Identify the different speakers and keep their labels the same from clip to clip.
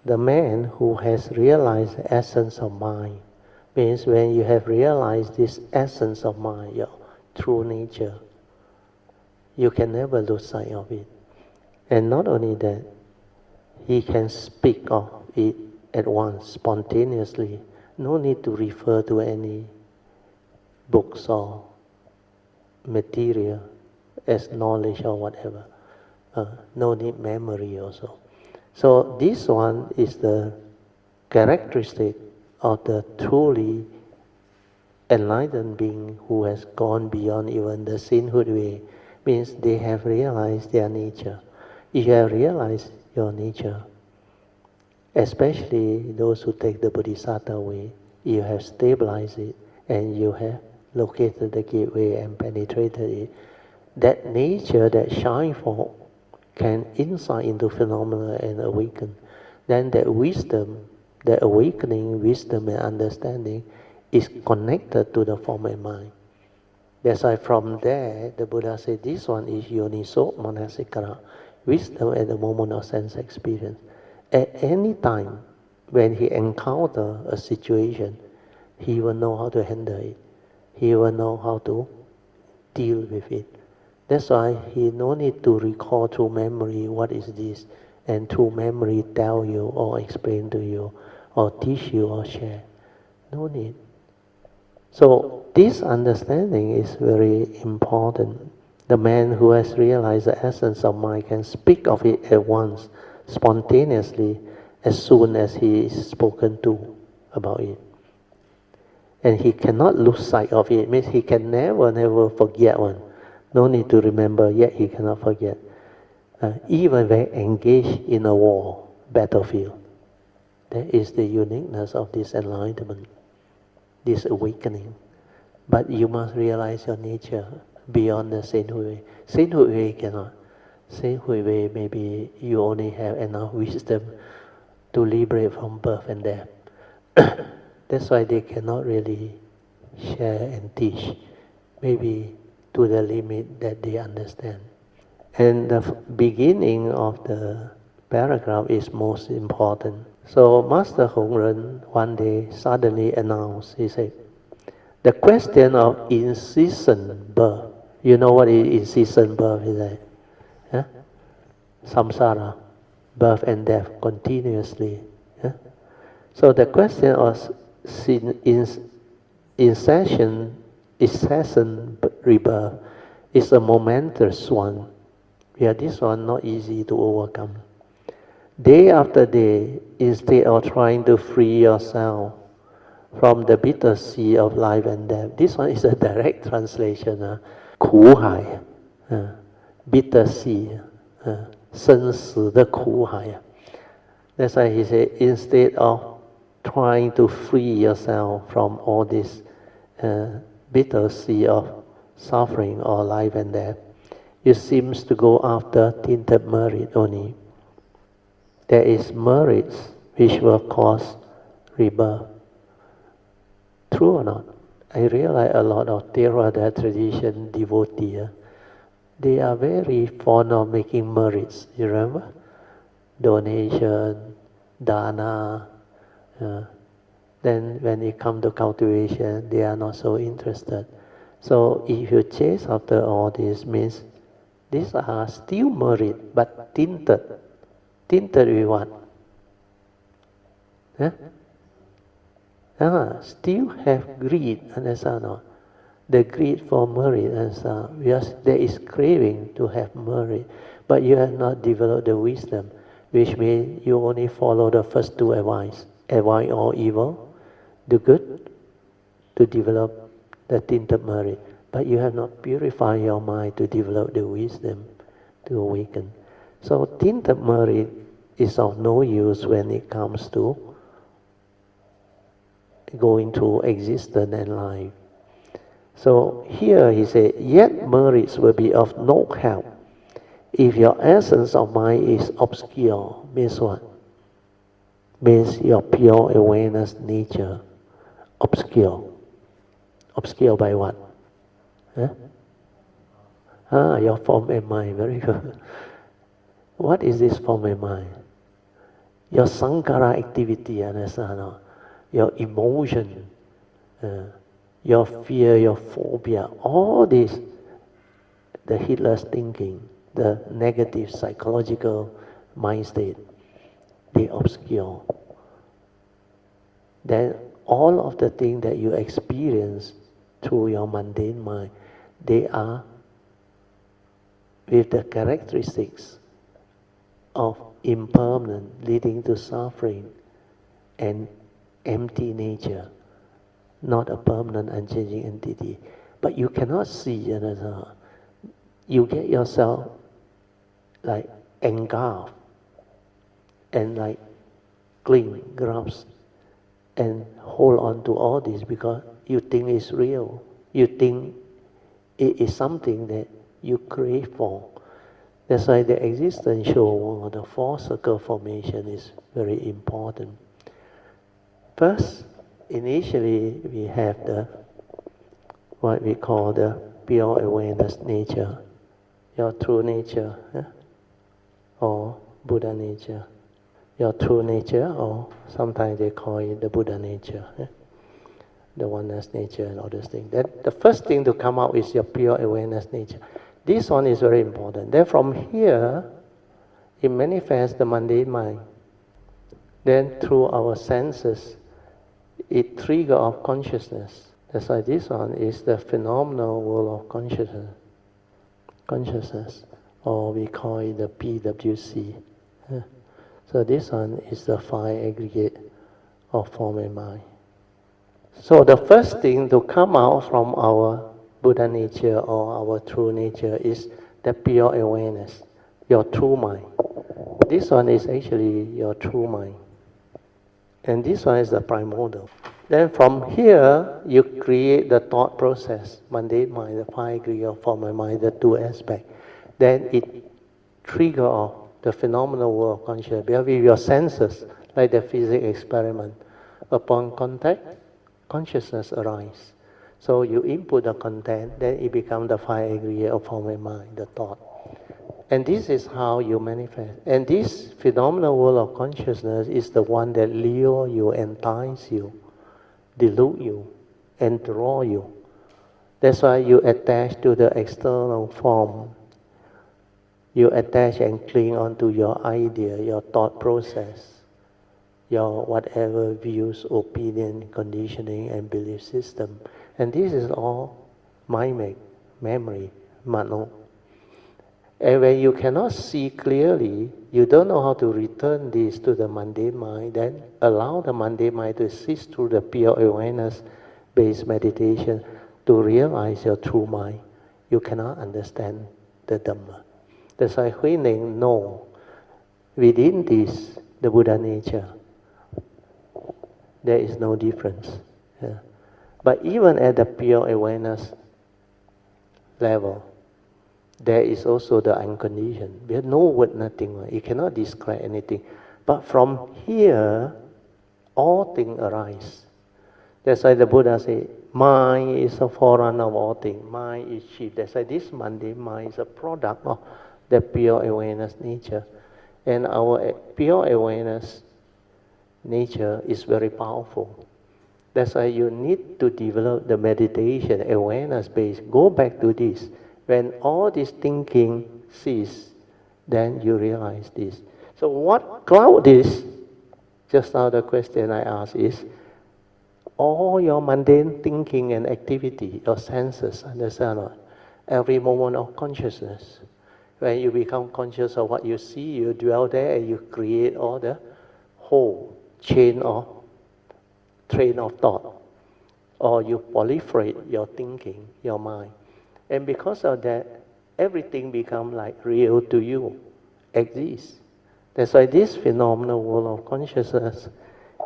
Speaker 1: the man who has realized the essence of mind means when you have realized this essence of mind, your true nature, you can never lose sight of it. And not only that, he can speak of it at once, spontaneously. No need to refer to any books or material as knowledge or whatever. No need memory also. So this one is the characteristic of the truly enlightened being who has gone beyond even the sainthood way. Means they have realized their nature. If you have realized your nature, especially those who take the Bodhisattva way, you have stabilized it and you have located the gateway and penetrated it. That nature that shines forth can insight into phenomena and awaken. Then that wisdom, the awakening wisdom and understanding is connected to the form and mind. That's why from there, the Buddha said, this one is yoniso manasikara, wisdom at the moment of sense experience. At any time, when he encounters a situation, he will know how to handle it. He will know how to deal with it. That's why he no need to recall through memory what is this, and through memory tell you or explain to you or teach you or share. No need. So this understanding is very important. The man who has realized the essence of mind can speak of it at once, spontaneously, as soon as he is spoken to about it. And he cannot lose sight of it. It means he can never forget one. No need to remember, yet he cannot forget. Even when engaged in a war, battlefield, that is the uniqueness of this enlightenment, this awakening. But you must realize your nature beyond the sainthood way. Sainthood way cannot. Sainthood way, maybe you only have enough wisdom to liberate from birth and death. That's why they cannot really share and teach, maybe to the limit that they understand. And the beginning of the paragraph is most important. So Master Hongren one day suddenly announced, he said, the question of incessant birth. You know what is incessant birth is that? Huh? Samsara, birth and death continuously. Huh? So the question of incessant rebirth is a momentous one. Yeah, this one not easy to overcome. Day after day, instead of trying to free yourself from the bitter sea of life and death. This one is a direct translation. 苦海, bitter sea, 生死的苦海. That's why he said, instead of trying to free yourself from all this bitter sea of suffering or life and death, you seem to go after tinted merit only. There is merits which will cause rebirth. True or not? I realize a lot of Theravada tradition devotees, they are very fond of making merits. You remember? Donation, dana. Then when it comes to cultivation, they are not so interested. So if you chase after all this, means these are still merit, but tinted. Tinted with what? Still have greed, understand or not? The greed for merit, understand? Yes, there is craving to have merit, but you have not developed the wisdom, which means you only follow the first two advice. Avoid all evil, do good, to develop the tinted merit. But you have not purified your mind to develop the wisdom, to awaken. So tinted merit is of no use when it comes to going through existence and life. So here he said, yet merits will be of no help if your essence of mind is obscure. Means what? Means your pure awareness nature obscure. Obscure by what? Your form and mind. Very good. What is this form and mind? your sankhara activity, understand? Your emotion, your fear, your phobia, all this, the heedless thinking, the negative psychological mind state, they obscure. Then all of the things that you experience through your mundane mind, they are with the characteristics of impermanent, leading to suffering and empty nature, not a permanent, unchanging entity. But you cannot see another. You get yourself like engulfed and like cling, grasp, and hold on to all this because you think it's real. You think it is something that you crave for. That's why the existential or the four circle formation is very important. First, initially we have the what we call the pure awareness nature, your true nature, or Buddha nature. Your true nature, or sometimes they call it the Buddha nature, the oneness nature and all those things. That the first thing to come out is your pure awareness nature. This one is very important. Then from here, it manifests the mundane mind. Then through our senses, it triggers of consciousness. That's why this one is the phenomenal world of consciousness, or we call it the PWC. So this one is the five aggregate of form and mind. So the first thing to come out from our Buddha nature or our true nature is the pure awareness, your true mind. This one is actually your true mind. And this one is the primordial. Then from here, you create the thought process, mundane mind, the five aggregate of form and mind, the two aspects. Then it triggers off the phenomenal world of consciousness, because with your senses, like the physics experiment, upon contact, consciousness arises. So you input the content, then it becomes the five aggregate of form and mind, the thought. And this is how you manifest. And this phenomenal world of consciousness is the one that lure you, entice you, delude you, and draw you. That's why you attach to the external form. You attach and cling onto your idea, your thought process, your whatever views, opinion, conditioning, and belief system. And this is all mind-made, memory, mano. And when you cannot see clearly, you don't know how to return this to the mundane mind, then allow the mundane mind to assist through the pure awareness-based meditation to realize your true mind. You cannot understand the Dhamma. That's why Huineng know within this, the Buddha nature, there is no difference. Yeah. But even at the pure awareness level, there is also the unconditioned. We have no word, nothing. You cannot describe anything. But from here, all things arise. That's why the Buddha said, mind is a forerunner of all things. Mind is chief. That's why this mundane mind is a product of the pure awareness nature. And our pure awareness nature is very powerful. That's why you need to develop the meditation, awareness base. Go back to this. When all this thinking ceases, then you realize this. So what cloud this? Just now the question I asked is, all your mundane thinking and activity, your senses, understand or not? Every moment of consciousness. When you become conscious of what you see, you dwell there and you create all the whole chain of train of thought. Or you proliferate your thinking, your mind. And because of that, everything becomes like real to you, exists. That's why this phenomenal world of consciousness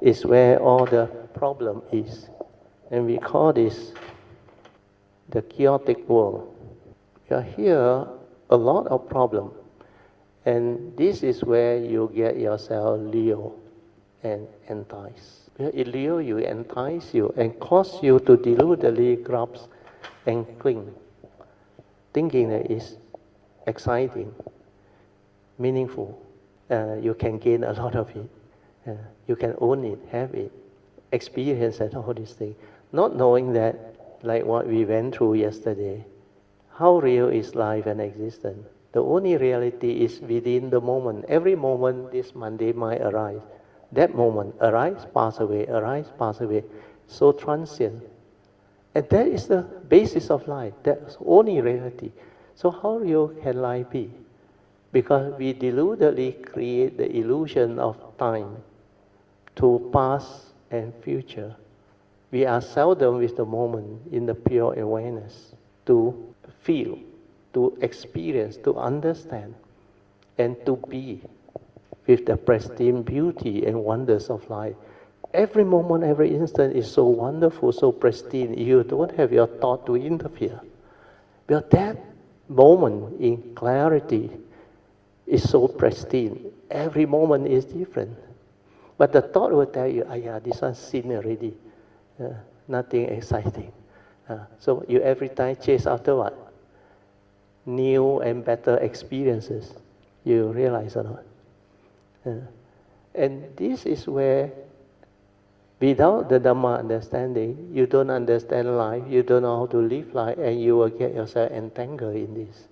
Speaker 1: is where all the problem is. And we call this the chaotic world. You are here, a lot of problem. And this is where you get yourself lured and enticed. It lures you, entice you, and cause you to deludedly grasp and cling, thinking that it's exciting, meaningful. You can gain a lot of it. You can own it, have it, experience and all these things. Not knowing that, like what we went through yesterday, how real is life and existence? The only reality is within the moment. Every moment this Monday might arise. That moment, arise, pass away, arise, pass away. So transient. And that is the basis of life. That's only reality. So how real can life be? Because we deludedly create the illusion of time to past and future. We are seldom with the moment in the pure awareness to feel, to experience, to understand, and to be with the pristine beauty and wonders of life. Every moment, every instant is so wonderful, so pristine. You don't have your thought to interfere. But that moment in clarity is so pristine. Every moment is different. But the thought will tell you, yeah, this one's seen already. Nothing exciting. So you every time chase after what? New and better experiences. You realize or not? And this is where, without the Dhamma understanding, you don't understand life, you don't know how to live life, and you will get yourself entangled in this.